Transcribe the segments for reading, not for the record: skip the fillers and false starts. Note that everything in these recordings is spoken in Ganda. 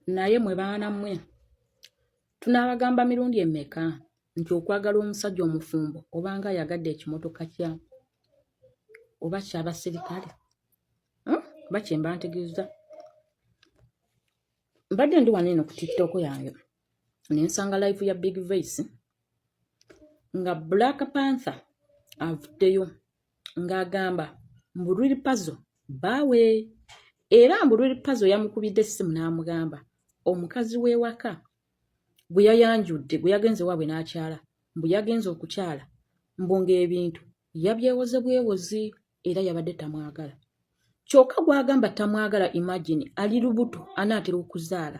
naye mwe baana mmwe tunabagamba mirundi emmeka nti okwagala omusajja omufumbo obanga yagadde ekimotoka kya oba ky'abasirikale bakimba ntegeeza mbadde ndi wano eno ku TikTok yange nensanga live ya Big Voice nga Black Panther avuddeyo ng'agamba mbulwiri pazo bawe era mbulwiri pazo yamukubidde essimu n'amugamba omukazi w'ewaka bwe yayanjudde bwe yagenze waabwe n'akyala bwe yagenze okukyala mbunga ebintu yabyewoze bwewozi era yabadde tamwagala kyokka gwagamba tamwagala imagine ali lubuto anaatera okuzaala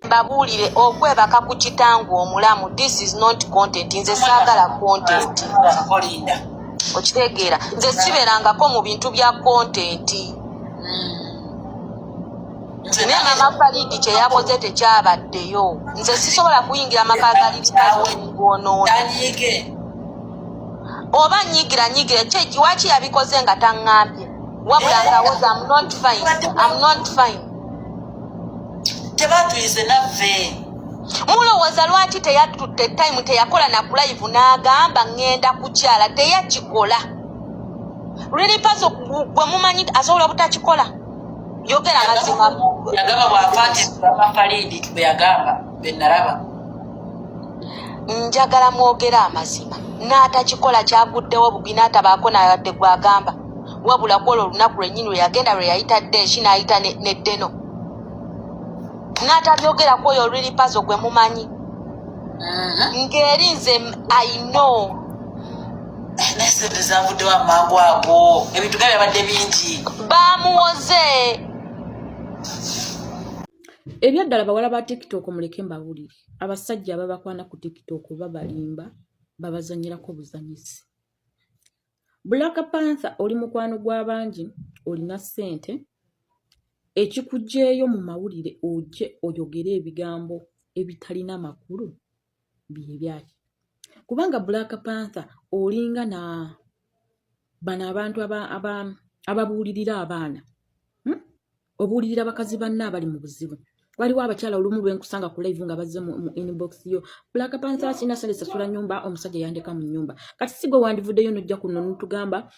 Babulire okwebaka ku kitangu omulamu. This is not content. Nze saagala content. Okitegeera nze siberangako mu bintu bya content. Nze mama Falidi kye yakoze tekyabaddeyo. Nze sisobola kuyingira maka galibikono. Oba nyigira waki yabikoze nga taŋŋambye. Wabula ngawoza I'm not fine. Tebatuyize naffe. Mulowooza lwaki teyatutte time teyakola na ku live n'agamba ngenda kukyala teyakikola. Really pazo gwe mumanyi asobola butakikola. Yogera mazima. Yagamba bw'afaati mama Falidi bwe yagamba bwe nalaba. Njagala mwogera amazima. N'atakikola kyaguddewo bugina atabaako n'ayadde gwagamba. Wabula kwolwo olunaku lwennyini lwe yagenda lwe yayita Deshi n'ayita ne Deno. N'atabyogerako oyo Really Pazo gwe mumanyi. Ngeri nze I know. Nesente zavuddewo amangu ago. Ebintu byabadde bingi. Bamuwoze. Ebyaddala bawala ba TikTok muleke mbawulire. Abasajja ababakwana ku TikTok babalimba babazanyirako buzanyisi. Black Panther oli mukwano gw'abangi olina ssente ekikujjeeyo mu mawulire ojje oyogere ebigambo ebitalina makulu bye byaki. Kubanga Black Panther olinga na bana abantu ababuulirira abaana obuulirira bakazi banna abali mu buzibu. Waliwo abakyala olumu lwenkusanga ku live nga bazze mu inbox yo Black Panther sina sale sasula nyumba omusajja yandeka mu nyumba. Kati sigwe wandivuddeyo nojja kuno nutugamba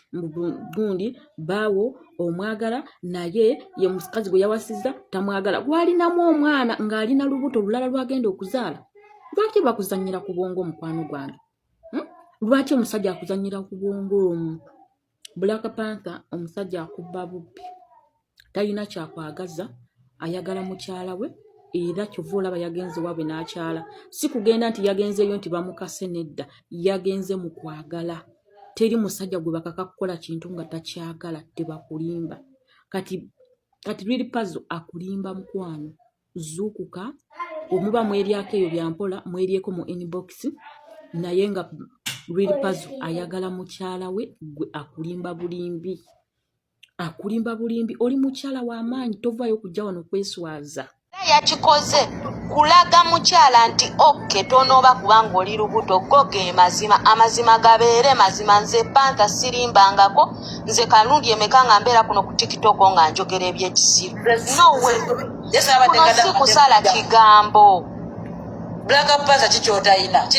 gundi bawo omwagala naye ye musikazi gwe yawasiza tamwagala. Gwalinamu omwana ng'alina lubuto lulala lwagenda okuzaala. Lwaki bakuzanyira ku bwongo omukwano gwange? Lwaki omusajja akuzanyira ku bwongo? Black Panther omusajja akubba bubbi. Talina kyakwagaza. Ayagala mukyala we era kyova olaba yagenze waabwe n'akyala. Si kugenda nti yagenzeyo nti bamukase nedda. Yagenze mu kwagala. Teri musajja gwe bakaka kukola kintu nga takyagala tebakulimba. Kati Really Pazo akulimba mukwano. Zuukuka omuba mweryako eyo byampola mweryeko mu inbox naye nga Really Pazo ayagala mukyala we gwe akulimba bulimbi. Akulimba bulimbi oli mukyala w'amaanyi tovaayo kujja wano kweswaza. Yakikoze kulaga mukyala nti okke tonooba kubanga oli lubuto goge mazima amazima gabeere mazima. Nze Panther sirimbangako nze kalundi emeka nga mbeera kuno ku TikTok nga njogera ebyekisiru. No way. Kuno si kusala kigambo. Black Panther kikyotayina.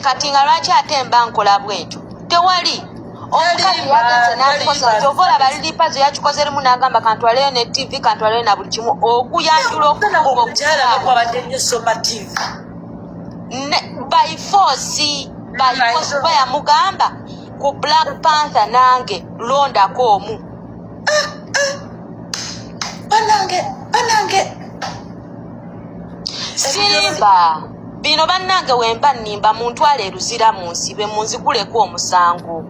Kati nga lwaki ate mba nkola bwentyo tewali. Omukazi yagenze n'akikoza kyovola Really Pazo yakikoze limu n'agamba kantwaleyo ne TV kantwaleyo na buli kimu okuyanjula okukuba omukyala kwabadde nnyo Soma TV. By force kuba yamugamba ku Black Panther nange londako omu. Banange. Simba bino bannange wemba nnimba muntwale eruzira mu nsibe munziguleko omusango.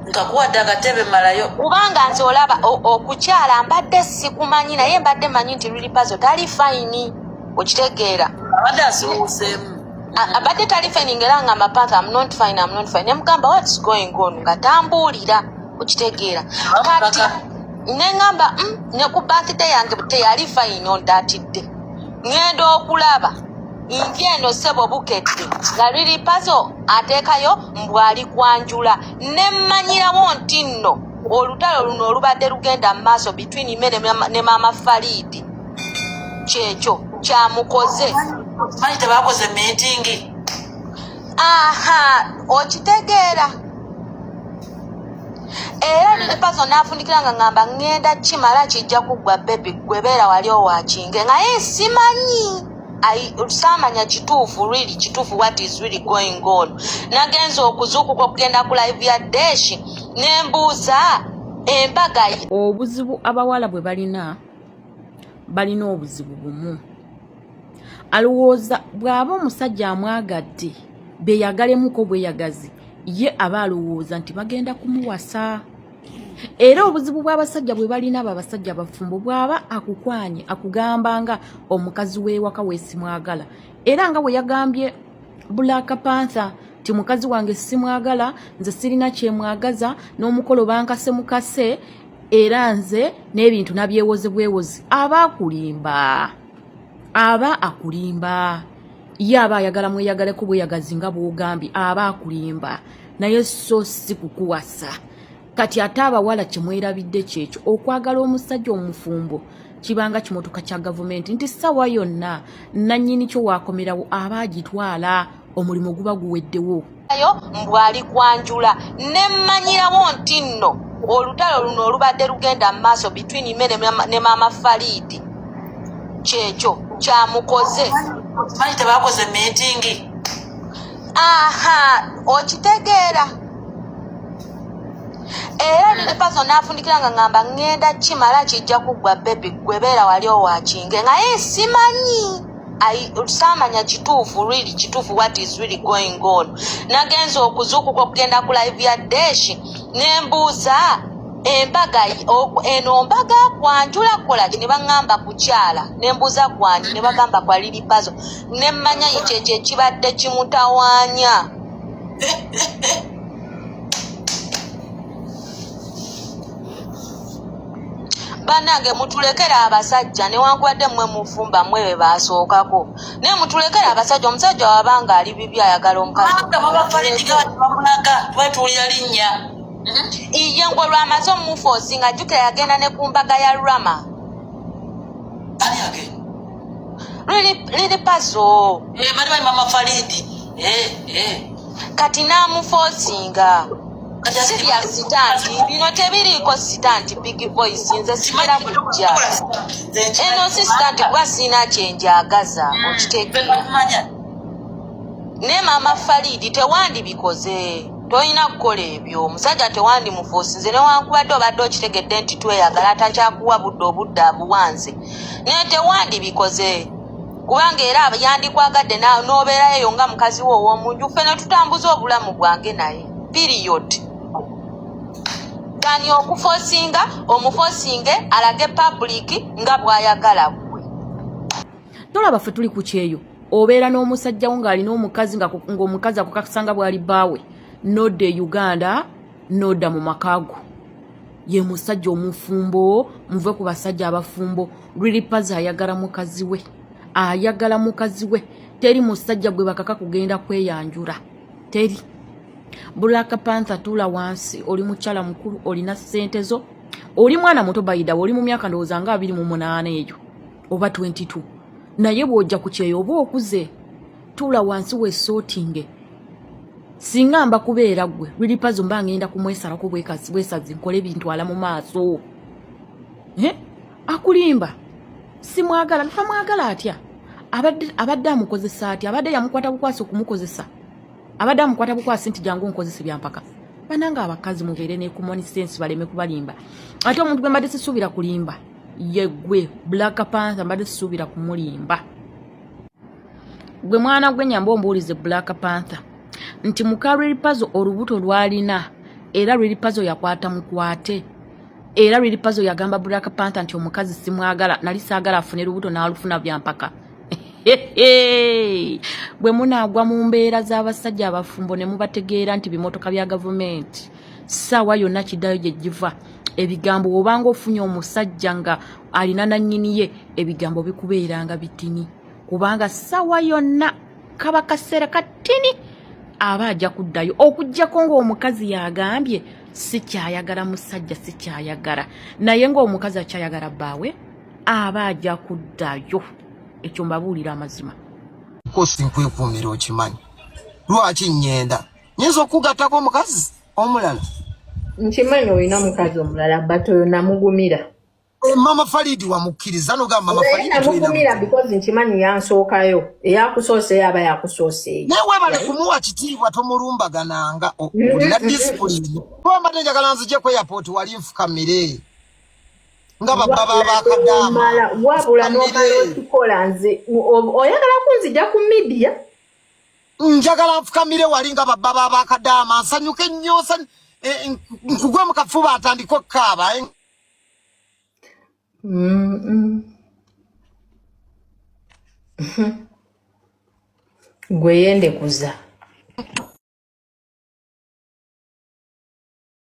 Nkakuwadde akatebe malayo. Kubanga nze olaba okukyala mbadde sikumanyi naye mbadde manyi nti Really Pazo tali fine. Okitegeera. Abadde asuuseemu. Abadde tali fine ngera ngamba Panther I'm not fine. Nemugamba what's going on nga tambuulira. Okitegeera. Kati nengamba ne ku birthday yange teyali fine on that day. Ngenda okulaba. Injeno sebo bukedde nga Really Pazo ateekayo mbwali kwanjula nemmanyirawo nti nno olutalo luno olubadde lugenda mu maaso between me ne maama Falidi kyekyo kyamukoze. Manyi tebakoze meeting. Aha, okitegeera. Era Lilipazo n'afundikira nga ngamba ngenda kimala kijja kuggwa baby gwebeera wali owakinge nga simanyi. Samanya kituufu really kituufu what is really going on. Nagenza okuzuukuka okugenda ku live ya Desh nembuuza embaga. Obuzibu abawala bwe balina obuzibu bumu. Alowooza bw'aba omusajja amwagadde beeyagalemuko bweyagazi ye aba alowooza nti bagenda kumuwasa. Era obuzibu bw'abasajja bwe balina abasajja abafumbo bw'aba akukwanye akugamba nga omukazi w'ewaka weesimwagala. Era nga bwe yagambye Black Panther ti mukazi wange simwagala, nze sirina kyemwagaza n'omukolo bankase mukase era nze n'ebintu nabyewoze bwewozi. Aba akulimba. Ye aba ayagala mweyagaleko bweyagazi nga bw'ogambye aba akulimba. Naye so si kukuwasa. Kati ate abawala kimwerabidde kyekyo okwagala omusajja omufumbo kibanga kimotoka kya gavumenti nti sawa yonna nannyini kyo waakomerawo aba agitwala omulimu guba guweddewo. Ayo mbwali kwanjula nemmanyirawo nti nno olutalo luno olubadde lugenda mu maaso between me ne maama Falidi kyekyo kyamukoze. Manyi tebakoze meeting. Aha, okitegeera. Era Lilipazo n'afundikira nga ngamba ngenda kimala kijja kuggwa baby gwebeera wali owakinge nga simanyi. Samanya kituufu really kituufu what is really going on. Nagenza okuzuukuka okugenda ku live ya Desh nembuuza embaga eno mbaga kwanjula kola ne bangamba kukyala nembuuza kwani ne bagamba kwa Lilipazo nemmanya kyekyo ekibadde kimutawaanya. Banange mutulekera abasajja newankubadde mmwe mufumba mmwe be baasookako naye mutulekera abasajja omusajja wabanga ali bibi ayagala omukazi twetulira linnya iye ngo lwamaze omufoosi nga jjukira yagenda ne ku mbaga ya Rama. Lilipazo bali maama Falidi kati n'amufoosinga. Sibya sitanti bino tebiriiko sitanti big voice nze sigera kujja eno sitanti kwa sina kyenjagaza okitegeera. Ne maama Falidi tewandi bikoze toyina kukola ebyo omusajja tewandi mufoosinze newankubadde obadde okitegedde nti tweyagala atakyakuwa budde obudde abuwanze naye tewandi bikoze kubanga era yandikwagadde n'obeerayo nga mukazi wo ow'omunju ffe ne tutambuza obulamu bwange naye period. Kani okufoosinga omufoosinge alage public nga bw'ayagala gwe. Tolaba ffe tuli ku kyeyo obeera n'omusajja wo ng'alina omukazi ng'omukazi akukakasanga bw'ali bbaawe nodda e Uganda nodda mu makaago. Ye musajja omufumbo muve ku basajja abafumbo. Lilipazo ayagala mukazi we. Teri musajja gwe bakaka kugenda kweyanjula. Teri. Black Panther tula wansi oli mukyala mukulu olina ssente zo oli mwana muto bayida oli mu myaka ndowooza nga 28 eyo oba 22 naye bw'ojja ku kyeyo oba okuze tula wansi weesootinge singa mba kubeera gwe Lilipazo mba ngenda kumwesalako bwesazi nkole bintwala mu maaso akulimba simwagala ntamwagala atya abadde amukozesa atya abadde yamukwata bukwasi okumukozesa abadde amukwata bukwasi nti jangu nkozese byampaka. Bananga abakazi mubeere ne common sense baleme kubalimba. Ate omuntu gwe mbadde sisuubira kulimba ye gwe Black Panther mbadde sisuubira kumulimba. Gwe mwana gwe nyamba ombuulize Black Panther nti muka Lilipazo olubuto lwalina era Lilipazo yakwata mukwate era Lilipazo yagamba Black Panther nti omukazi simwagala nali saagala afune lubuto n'alufuna byampaka. Bwe munaagwa mu mbeera z'abasajja abafumbo ne mubategeera nti bimotoka bya gavumenti ssaawa yonna kiddayo gye giva ebigambo obanga ofunye omusajja nga alina nannyini ye ebigambo bikubeeranga bitini kubanga ssaawa yonna kaba kaseera katini aba ajja kuddayo okuggyako ng'omukazi yagambye sikyayagala musajja sikyayagala naye ng'omukazi akyayagala bbaawe aba ajja kuddayo ekyo mbabuulira amazima kosi nkwekuumira okimanyi lwaki nnyenda nyinza okugattako omukazi omulala nkimanyi olina mukazi omulala but oyo namugumira mama Faridi wamukkiriza nogamba mama Faridi namugumira because nkimanyi yansookayo eyakusoose yaba yakusooseeyo naye webale kumuwa kitiibwa tomulumbagananga olina disipulini wambadde njagala nzije ku airport wali nfukamire nga babba babakadaama wabula n'omala okikola nze oyagala kunzija ku media njagala nfukamire wali nga babba babakadaama nsanyuke nnyo nkugwe mu kafuba atandika okkaaba gwe yendekuza